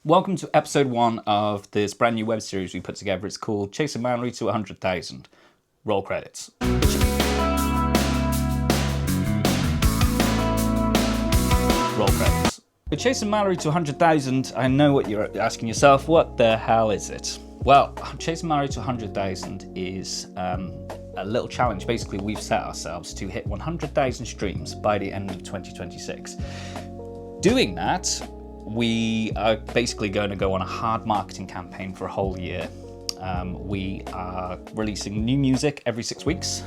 Welcome to episode 1 of this brand new web series we put together. It's called Chasing Mallory to 100,000. Roll credits. Roll credits. With Chasing Mallory to 100,000, I know what you're asking yourself. What the hell is it? Well, Chasing Mallory to 100,000 is a little challenge. Basically, we've set ourselves to hit 100,000 streams by the end of 2026. Doing that, we are basically going to go on a hard marketing campaign for a whole year. We are releasing new music every 6 weeks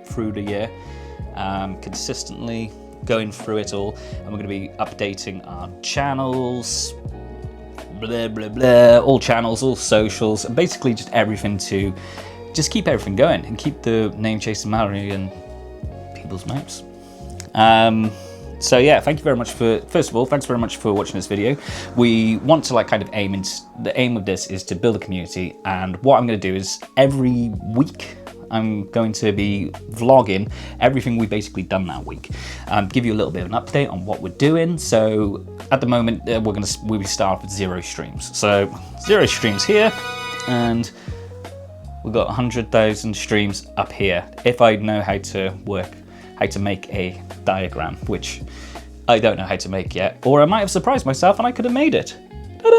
through the year, consistently going through it all, and we're going to be updating our channels, blah blah blah, all channels, all socials, and basically just everything to just keep everything going and keep the name Chasing Mallory in people's mouths. So yeah, thank you very much for, first of all, thanks very much for watching this video. We want to the aim of this is to build a community, and what I'm going to do is every week I'm going to be vlogging everything we've basically done that week. Give you a little bit of an update on what we're doing. So at the moment we'll start with 0 streams. So 0 streams here, and we've got 100,000 streams up here. If I know how to make a diagram, which I don't know how to make yet, or I might have surprised myself and I could have made it. Ta-da!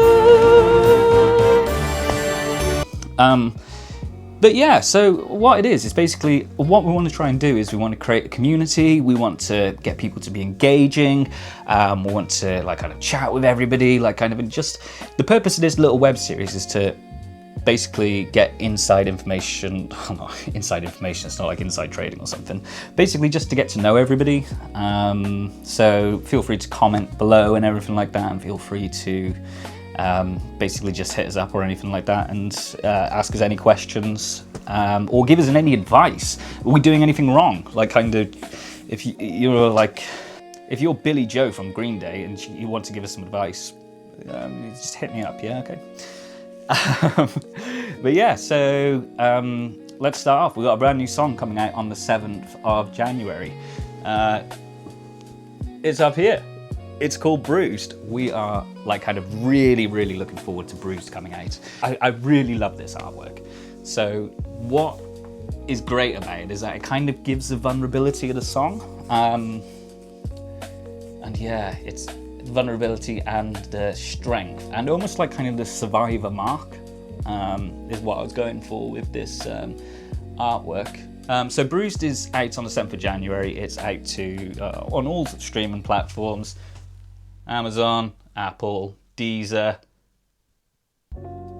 But yeah, so what it is basically what we want to try and do is we want to create a community. We want to get people to be engaging. We want to kind of chat with everybody, and just the purpose of this little web series is to basically get inside information. Inside information, it's not like inside trading or something. Basically just to get to know everybody. So feel free to comment below and everything like that, and feel free to basically just hit us up or anything like that, and ask us any questions, or give us any advice. Are we doing anything wrong? If you're Billy Joe from Green Day and you want to give us some advice, just hit me up, yeah, okay. But yeah, so let's start off. We've got a brand new song coming out on the 7th of January. It's up here. It's called Bruised. We are really looking forward to Bruised coming out. I really love this artwork. So what is great about it is that it kind of gives the vulnerability of the song. And yeah, it's vulnerability and the strength, and almost the survivor mark is what I was going for with this artwork. So Bruised is out on the 7th of January. It's out on all streaming platforms: Amazon, Apple, Deezer.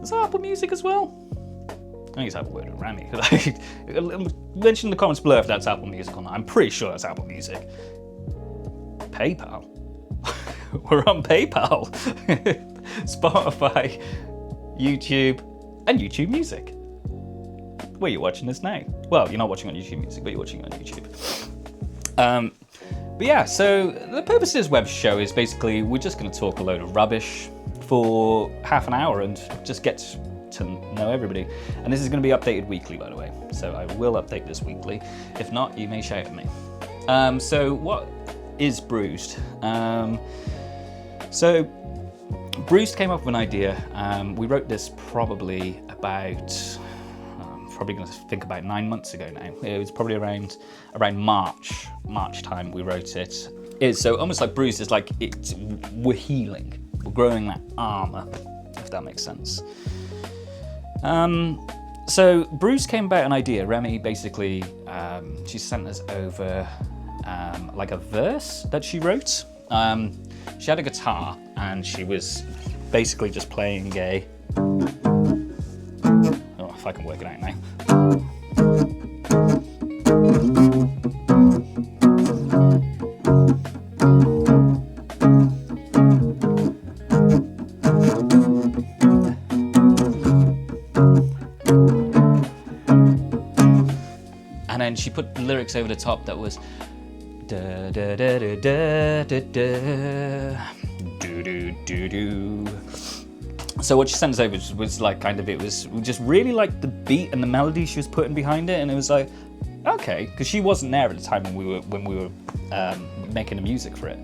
Is that Apple Music as well? I think it's Apple Word around me. Mention in the comments below if that's Apple Music or not. I'm pretty sure it's Apple Music. PayPal. We're on PayPal. Spotify, YouTube, and YouTube Music. Where you're watching this now. Well, you're not watching on YouTube Music, but you're watching on YouTube. But yeah, so the purpose of this web show is basically we're just going to talk a load of rubbish for half an hour and just get to know everybody. And this is going to be updated weekly, by the way. So I will update this weekly. If not, you may shout at me. So what is Bruised? So Bruised came up with an idea. We wrote this probably about, probably going to think about 9 months ago now. It was probably around March time we wrote it. It's so almost like Bruised is we're healing. We're growing that armor, if that makes sense. So Bruised came about an idea. Remy basically, she sent us over a verse that she wrote. She had a guitar and she was basically just playing a... Oh, if I can work it out now. And then she put the lyrics over the top that was da da da da da da da do do do do. So what she sent us over was it was just really the beat and the melody she was putting behind it, and it was okay, because she wasn't there at the time when we were making the music for it,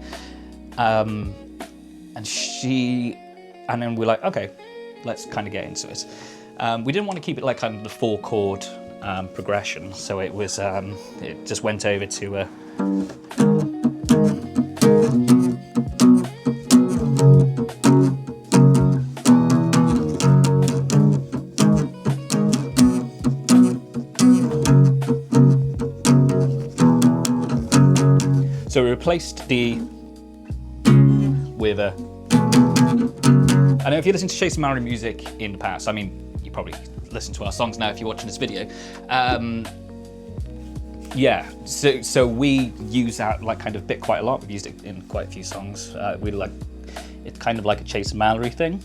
and she And then we're like, okay, let's kind of get into it. We didn't want to keep it like kind of the 4-chord progression, so it was it just went over to a so we replaced the with a. I know if you listen to Chasing Mallory music in the past, I mean, you probably listen to our songs now if you're watching this video. Yeah, so we use that like kind of bit quite a lot. We've used it in quite a few songs. We like it's kind of like a Chasing Mallory thing.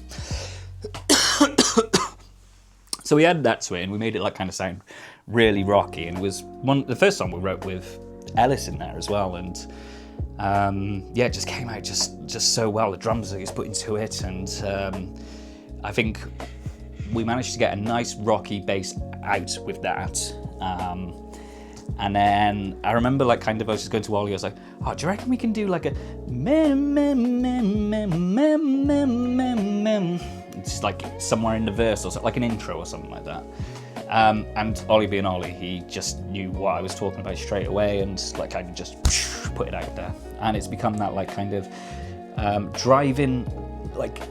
So we added that to it and we made it like kind of sound really rocky. And it was the first song we wrote with Ellis in there as well. And yeah, it just came out just so well. The drums that he's put into it, and I think we managed to get a nice rocky bass out with that. And then I remember like kind of I was just going to Ollie, I was like, oh, do you reckon we can do like a just like somewhere in the verse or something, like an intro or something like that. And Ollie being Ollie, he just knew what I was talking about straight away, and like I just put it out there, and it's become that like kind of driving like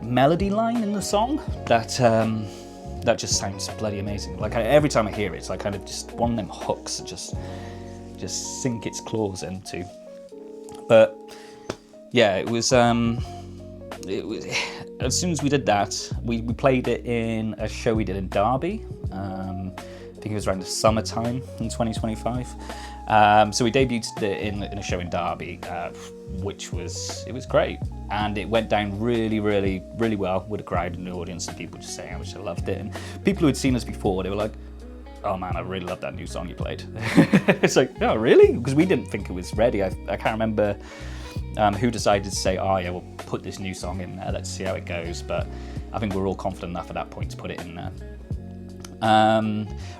melody line in the song that just sounds bloody amazing. Like every time I hear it, it's like kind of just one of them hooks that just sink its claws into. But yeah, it was as soon as we did that, we played it in a show we did in Derby. I think it was around the summertime in 2025. So we debuted it in a show in Derby, which was great, and it went down really well with a crowd in the audience, and people just saying how much they loved it. And people who had seen us before, they were like, "Oh man, I really love that new song you played." It's like, "Oh really?" Because we didn't think it was ready. I can't remember who decided to say, "Oh yeah, we'll put this new song in there. Let's see how it goes." But I think we're all confident enough at that point to put it in there.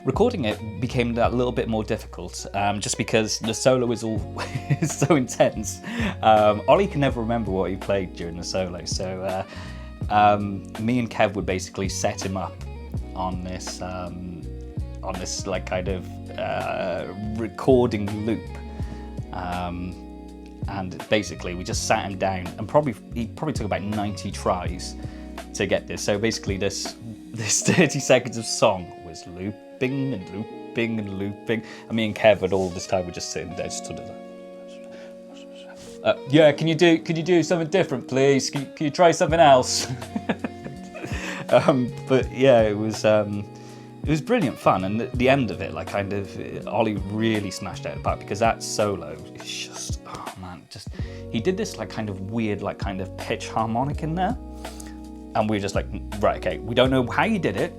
Recording it became that little bit more difficult, just because the solo is all so intense. Ollie can never remember what he played during the solo, so me and Kev would basically set him up on this like kind of recording loop, and basically we just sat him down, and he probably took about 90 tries to get this. So basically this 30 seconds of song was looping and looping and looping, and me and Kev at all this time were just sitting there, just sort of yeah, can you do something different, please? Can you try something else? But yeah, it was brilliant fun, and the end of it, like kind of Ollie really smashed out the park, because that solo is just, oh man, just he did this like kind of weird like kind of pitch harmonic in there. And we were just like, right, okay, we don't know how you did it,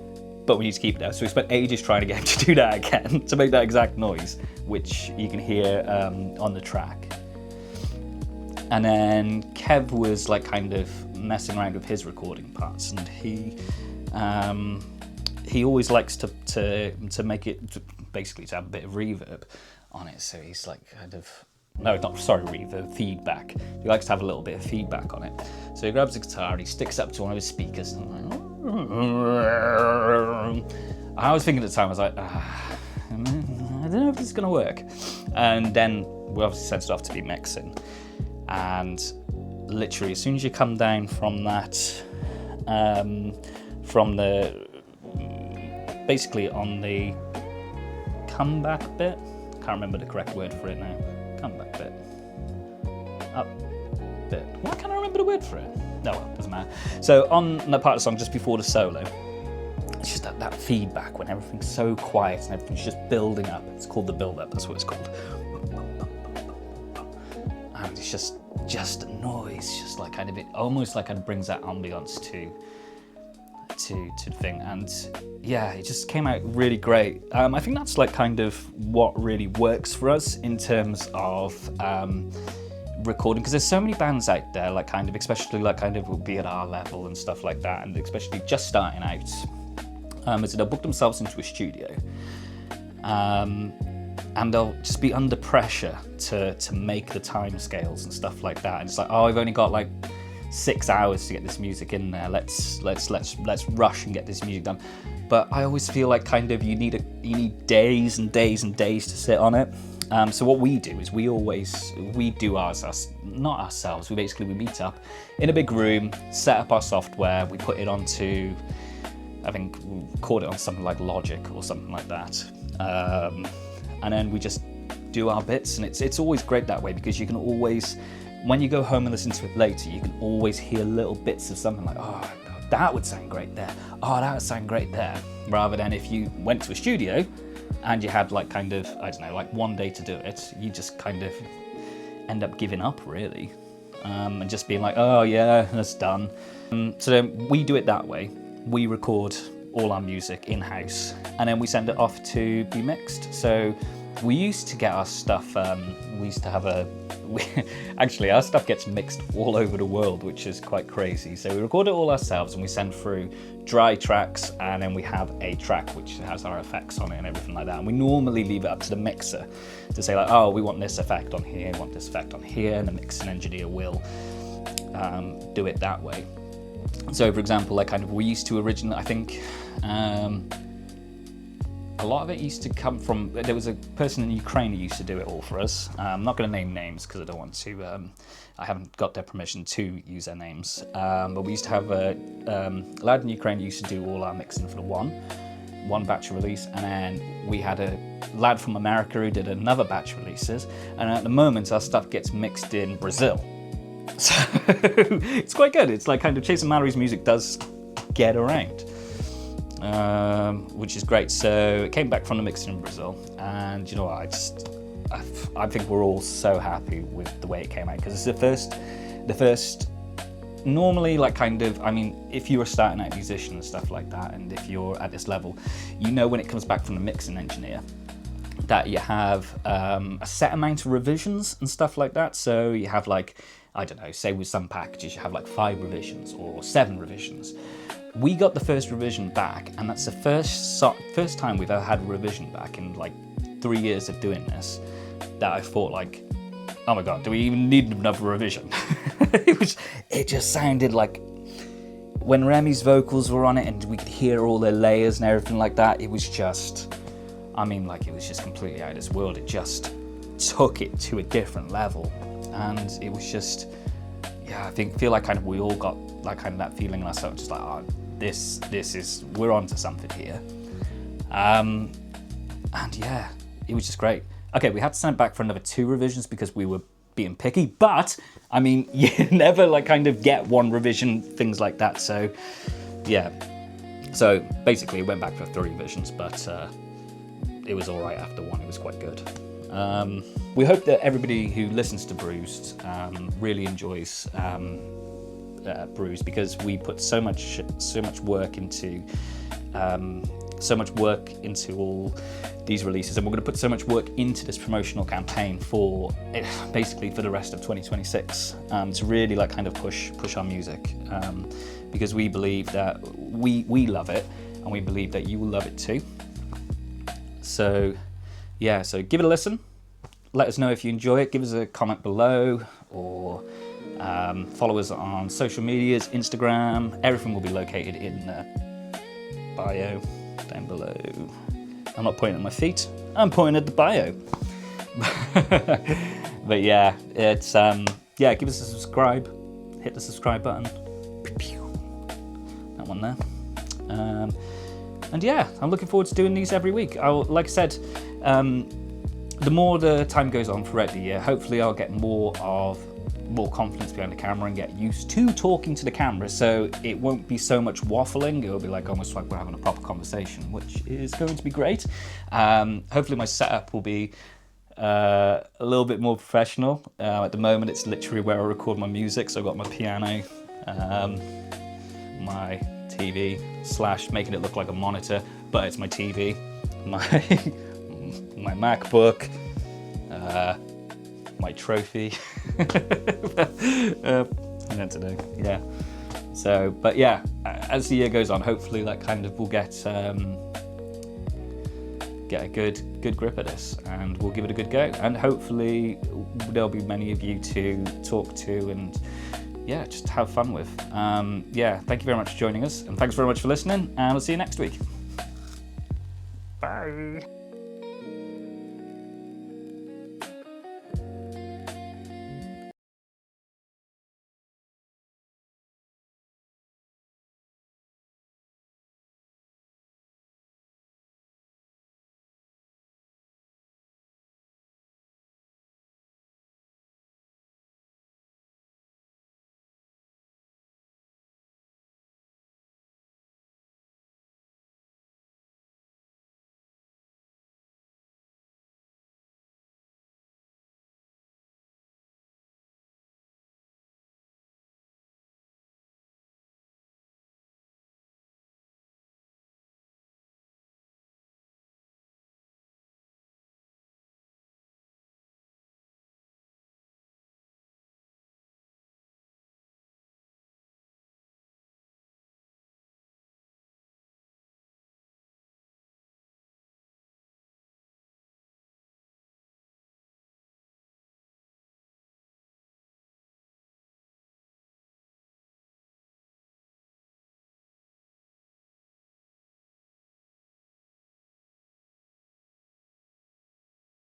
but we need to keep it there. So we spent ages trying to get him to do that again, to make that exact noise, which you can hear on the track. And then Kev was like kind of messing around with his recording parts, and he always likes to make it, basically to have a bit of reverb on it. So he's like kind of, no, not sorry, reverb, feedback. He likes to have a little bit of feedback on it. So he grabs a guitar, he sticks it up to one of his speakers, and I was thinking at the time, I was like, I don't know if this is gonna work. And then we obviously sent it off to be mixing. And literally, as soon as you come down from that, basically on the comeback bit, can't remember the correct word for it now. Comeback bit. Up bit. Why can't I remember the word for it? No, well, doesn't matter. So on that part of the song, just before the solo, it's just that feedback when everything's so quiet and everything's just building up. It's called the build-up, that's what it's called. And it's just a noise, just like kind of, it almost like kind of brings that ambience to the thing. And yeah, it just came out really great. I think that's like kind of what really works for us in terms of recording, because there's so many bands out there, like kind of, especially like kind of will be at our level and stuff like that, and especially just starting out, is they'll book themselves into a studio, and they'll just be under pressure to make the time scales and stuff like that, and it's like, oh, I've only got like 6 hours to get this music in there. Let's rush and get this music done. But I always feel like kind of you need days and days and days to sit on it. So what we do is we do ours, not ourselves. We meet up in a big room, set up our software, we put it onto, I think we record it on something like Logic or something like that, and then we just do our bits, and it's always great that way, because you can always, when you go home and listen to it later, you can always hear little bits of something like, oh, that would sound great there, oh, that would sound great there, rather than if you went to a studio and you had like kind of, I don't know, like one day to do it, you just kind of end up giving up really, and just being like, oh yeah, that's done. So then we do it that way. We record all our music in-house, and then we send it off to be mixed. So we used to get our stuff, we used to have actually our stuff gets mixed all over the world, which is quite crazy. So we record it all ourselves and we send through dry tracks, and then we have a track which has our effects on it and everything like that. And we normally leave it up to the mixer to say like, oh, we want this effect on here, we want this effect on here, and the mixing engineer will do it that way. So for example, like kind of we used to originally, I think, a lot of it used to come from, there was a person in Ukraine who used to do it all for us. I'm not going to name names because I don't want to, I haven't got their permission to use their names. But we used to have a lad in Ukraine who used to do all our mixing for the one batch of release. And then we had a lad from America who did another batch of releases. And at the moment, our stuff gets mixed in Brazil. So it's quite good. It's like kind of Chase and Mallory's music does get around. Which is great. So it came back from the mixing in Brazil, and you know what, I think we're all so happy with the way it came out, because it's the first normally, like kind of, I mean, if you're a starting out musician and stuff like that, and if you're at this level, you know when it comes back from the mixing engineer that you have a set amount of revisions and stuff like that. So you have like, I don't know, say with some packages you have like 5 revisions or 7 revisions. We got the first revision back, and that's the first time we've ever had a revision back in like 3 years of doing this, that I thought like, oh my god, do we even need another revision? It just sounded like, when Remy's vocals were on it and we could hear all their layers and everything like that, it was just, I mean, like, it was just completely out of this world. It just took it to a different level, and it was just, yeah, I feel like kind of we all got like kind of that feeling in ourselves, just like, oh, this is, we're onto something here. And yeah, it was just great. Okay, we had to send it back for another 2 revisions because we were being picky, but I mean, you never like kind of get 1 revision, things like that. So yeah, so basically it went back for 3 revisions, but it was all right after 1. It was quite good. We hope that everybody who listens to Bruised really enjoys Bruised, because we put so much work into all these releases, and we're going to put so much work into this promotional campaign for basically for the rest of 2026, to really like kind of push our music, because we believe that we love it, and we believe that you will love it too. So yeah, so give it a listen. Let us know if you enjoy it. Give us a comment below, or follow us on social medias, Instagram. Everything will be located in the bio down below. I'm not pointing at my feet, I'm pointing at the bio. But yeah, it's yeah, give us a subscribe, hit the subscribe button, that one there. And yeah, I'm looking forward to doing these every week. Like I said, the more the time goes on throughout the year, hopefully I'll get more confidence behind the camera and get used to talking to the camera, so it won't be so much waffling. It'll be like almost like we're having a proper conversation, which is going to be great. Hopefully my setup will be a little bit more professional. At the moment it's literally where I record my music, so I've got my piano, my TV / making it look like a monitor, but it's my TV, my MacBook, my trophy. I don't know, yeah. So, but yeah, as the year goes on, hopefully that kind of will get a good grip at this, and we'll give it a good go. And hopefully there'll be many of you to talk to and yeah, just have fun with. Yeah, thank you very much for joining us, and thanks very much for listening, and I'll see you next week. Bye.